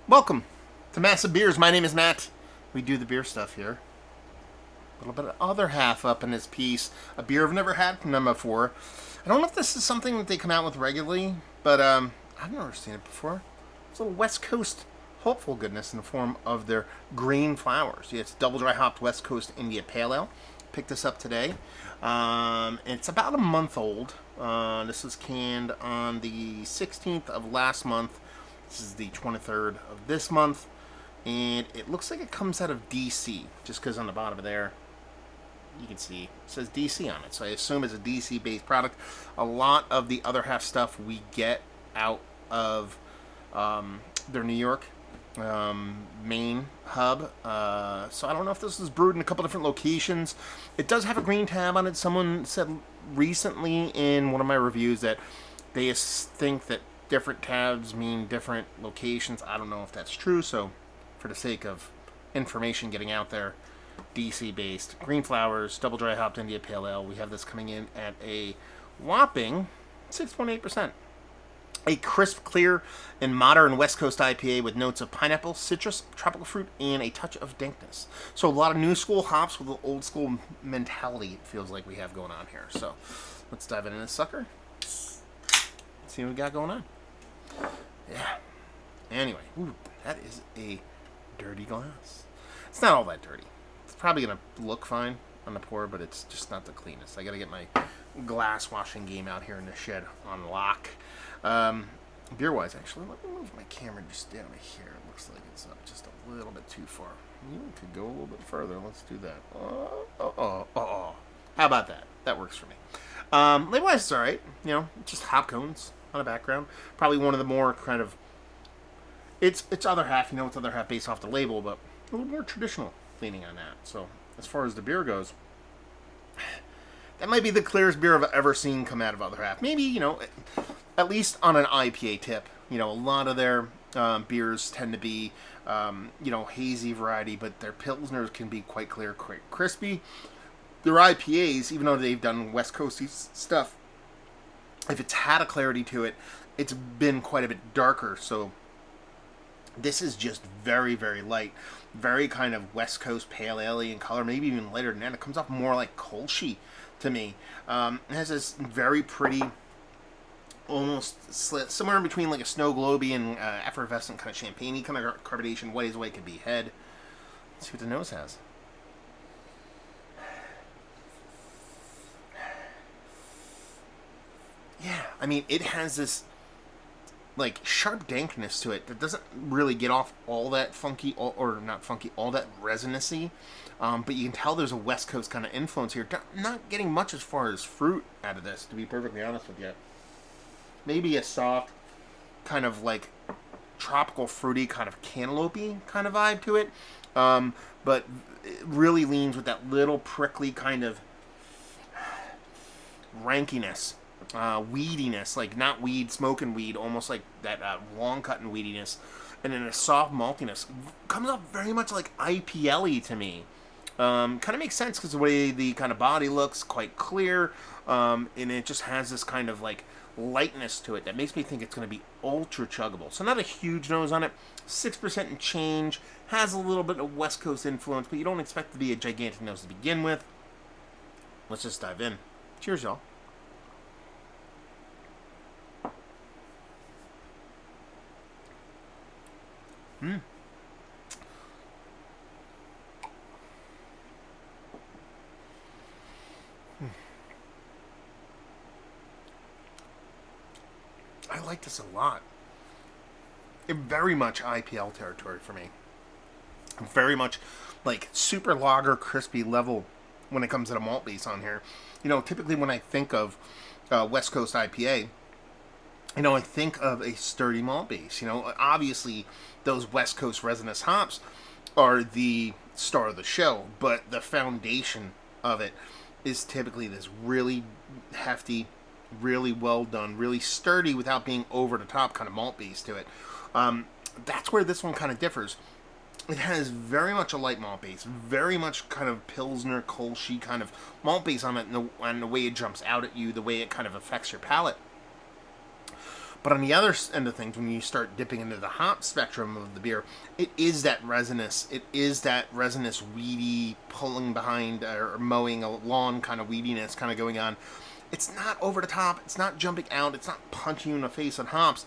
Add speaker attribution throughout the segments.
Speaker 1: Welcome to Massive Beers. My name is Matt. We do the beer stuff here. A little bit of other half up in this piece. A beer I've never had from them before. I don't know if this is something that they come out with regularly, but I've never seen it before. It's a little West Coast hopeful goodness in the form of their green flowers. Yeah, it's double dry hopped West Coast India Pale Ale. Picked this up today. It's about a month old. This was canned on the 16th of last month. This is the 23rd of this month, and it looks like it comes out of DC, just because on the bottom of there, you can see it says DC on it. So I assume it's a DC-based product. A lot of the other half stuff we get out of their New York main hub. So I don't know if this was brewed in a couple different locations. It does have a green tab on it. Someone said recently in one of my reviews that they think that different tabs mean different locations. I don't know if that's true, so for the sake of information getting out there, DC based green flowers, double dry hopped India Pale Ale. We have this coming in at a whopping 6.8%. A crisp, clear, and modern West Coast IPA with notes of pineapple, citrus, tropical fruit, and a touch of dankness. So a lot of new school hops with an old school mentality, it feels like we have going on here. So let's dive into this sucker. See what we got going on. Yeah. Anyway, ooh, that is a dirty glass. It's not all that dirty. It's probably going to look fine on the pour, but it's just not the cleanest. I got to get my glass washing game out here in the shed on lock. Beer-wise, actually, let me move my camera just down here. It looks like it's up just a little bit too far. You could go a little bit further. Let's do that. How about that? That works for me. Label-wise, it's all right. You know, just hop cones on the background. Probably one of the more kind of... It's other half, you know, it's other half based off the label, but a little more traditional leaning on that. So, as far as the beer goes, that might be the clearest beer I've ever seen come out of other half. Maybe, you know, at least on an IPA tip. You know, a lot of their beers tend to be, you know, hazy variety, but their Pilsners can be quite clear, quite crispy. Their IPAs, even though they've done West Coasty stuff, if it's had a clarity to it, it's been quite a bit darker. So this is just very, very light. Very kind of West Coast pale ale in color, maybe even lighter than that. It comes off more like Kolsch to me. It has this very pretty, almost somewhere in between like a snow globe and effervescent kind of champagne-y kind of carbonation. White as white could be head. Let's see what the nose has. Yeah, I mean, it has this like sharp dankness to it that doesn't really get off all that funky, or not funky, all that resinousy. But you can tell there's a West Coast kind of influence here. Not getting much as far as fruit out of this, to be perfectly honest with you. Maybe a soft, kind of like tropical fruity, kind of cantaloupe-y kind of vibe to it. But it really leans with that little prickly kind of rankiness. Weediness, like not weed, smoking weed, almost like that long cutting weediness, and then a soft maltiness comes off very much like IPA to me. Kind of makes sense because the way the kind of body looks, quite clear, and it just has this kind of like lightness to it that makes me think it's going to be ultra chuggable. So not a huge nose on it, 6% and change, has a little bit of West Coast influence, but you don't expect it to be a gigantic nose to begin with. Let's just dive in. Cheers, y'all. I like this a lot. It very much IPL territory for me. Very much like super lager, crispy level when it comes to the malt base on here. You know, typically when I think of West Coast IPA, you know, I think of a sturdy malt base. You know, obviously those West Coast resinous hops are the star of the show, but the foundation of it is typically this really hefty, really well done, really sturdy without being over the top kind of malt base to it. That's where this one kind of differs. It has very much a light malt base, very much kind of Pilsner, Kolsch kind of malt base on it, and the way it jumps out at you, the way it kind of affects your palate. But on the other end of things, when you start dipping into the hop spectrum of the beer, it is that resinous. It is that resinous, weedy, pulling behind or mowing a lawn kind of weediness kind of going on. It's not over the top. It's not jumping out. It's not punching you in the face on hops.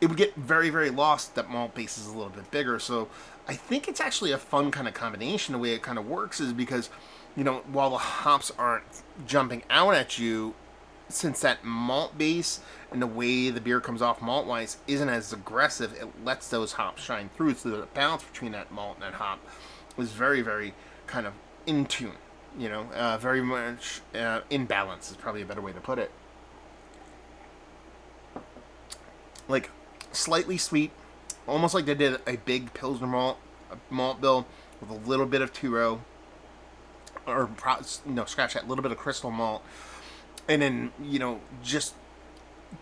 Speaker 1: It would get very, very lost. That malt base is a little bit bigger. So I think it's actually a fun kind of combination. The way it kind of works is because, while the hops aren't jumping out at you, since that malt base and the way the beer comes off malt-wise isn't as aggressive, it lets those hops shine through. So the balance between that malt and that hop was very, very kind of in tune. Very much in balance is probably a better way to put it. Like, slightly sweet, almost like they did a big Pilsner malt bill with a little bit of two-row, or scratch that, little bit of crystal malt, and then just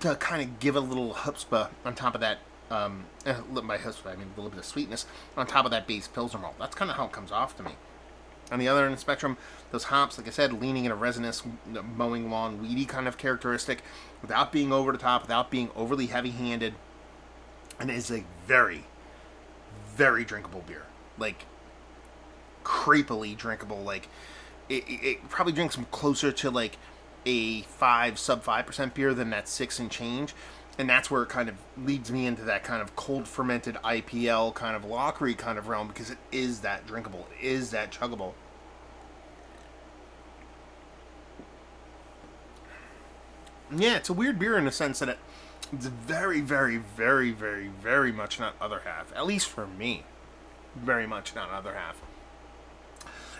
Speaker 1: to kind of give a little chutzpah on top of that. By chutzpah I mean a little bit of sweetness on top of that base Pilsner malt. That's kind of how it comes off to me. On the other end of the spectrum, those hops, like I said, leaning in a resinous, mowing lawn, weedy kind of characteristic, without being over the top, without being overly heavy-handed, and is a very, very drinkable beer. Like, creepily drinkable. Like, it probably drinks closer to, like, a sub 5% beer than that 6 and change. And that's where it kind of leads me into that kind of cold fermented IPL kind of lockery kind of realm, because it is that drinkable. It is that chuggable. Yeah, it's a weird beer in the sense that it's very, very, very, very, very much not other half. At least for me. Very much not other half.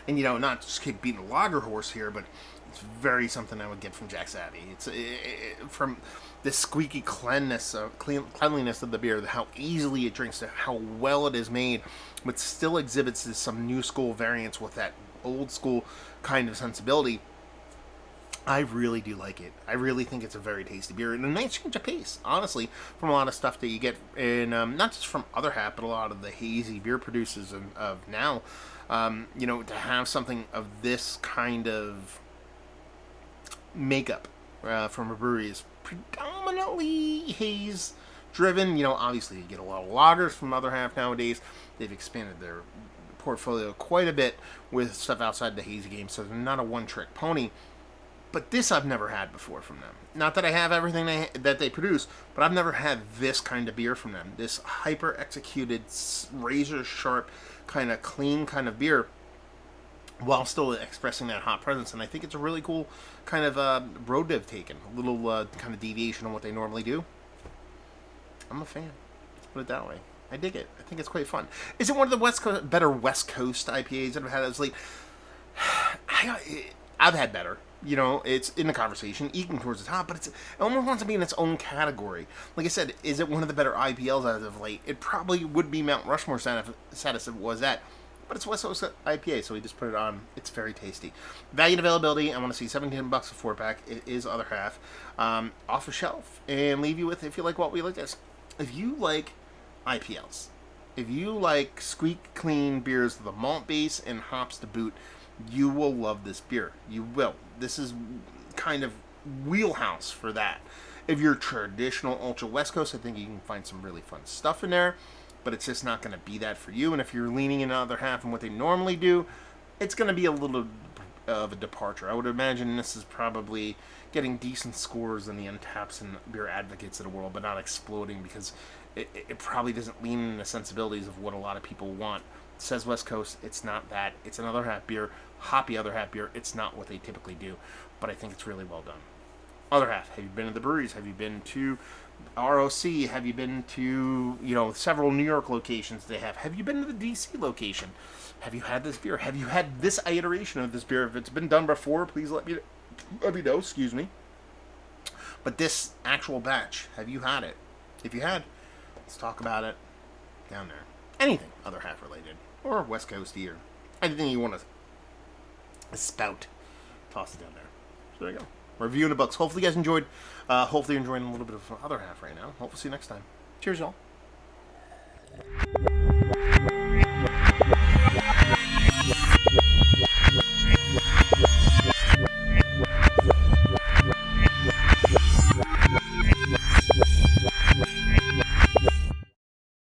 Speaker 1: And, not just keep beating a lager horse here, but it's very something I would get from Jack's Abbey. It's from the squeaky cleanliness of the beer, how easily it drinks, how well it is made, but still exhibits some new school variants with that old school kind of sensibility. I really do like it. I really think it's a very tasty beer and a nice change of pace, honestly, from a lot of stuff that you get in, not just from other half, but a lot of the hazy beer producers of now. To have something of this kind of makeup from a brewery is predominantly haze driven. Obviously you get a lot of lagers from other half nowadays. They've expanded their portfolio quite a bit with stuff outside the hazy game, so they're not a one-trick pony. But this I've never had before from them. Not that I have everything that they produce, but I've never had this kind of beer from them. This hyper-executed, razor-sharp, kind of clean kind of beer, while still expressing that hot presence. And I think it's a really cool kind of road they've taken. A little kind of deviation on what they normally do. I'm a fan. Let's put it that way. I dig it. I think it's quite fun. Is it one of the better West Coast IPAs that I've had as late? I've had better. It's in the conversation, eking towards the top, but it almost wants to be in its own category. Like I said, is it one of the better IPLs as of late? It probably would be Mount Rushmore status if it was that. But it's West Coast IPA, so we just put it on. It's very tasty. Value and availability, I want to see $17 a 4-pack. It is other half. Off the shelf. And leave you with, if you like what we like this. If you like IPLs, if you like squeak clean beers with a malt base and hops to boot, you will love this beer. You will. This is kind of wheelhouse for that. If you're traditional Ultra West Coast, I think you can find some really fun stuff in there, but it's just not going to be that for you. And if you're leaning in the other half and what they normally do, it's going to be a little of a departure. I would imagine this is probably getting decent scores in the Untaps and Beer Advocates of the world, but not exploding because it probably doesn't lean in the sensibilities of what a lot of people want. It says West Coast, it's not that. It's an other half beer, hoppy other half beer. It's not what they typically do, but I think it's really well done. Other half, have you been to the breweries? Have you been to ROC? Have you been to, several New York locations they have? Have you been to the DC location? Have you had this beer? Have you had this iteration of this beer? If it's been done before, please let me know, excuse me. But this actual batch, have you had it? If you had, let's talk about it down there. Anything other half related, or West Coasty, or anything you want to spout, toss it down there. So there you go. Reviewing the books. Hopefully you guys enjoyed. Hopefully you're enjoying a little bit of other half right now. Hopefully see you next time. Cheers, y'all.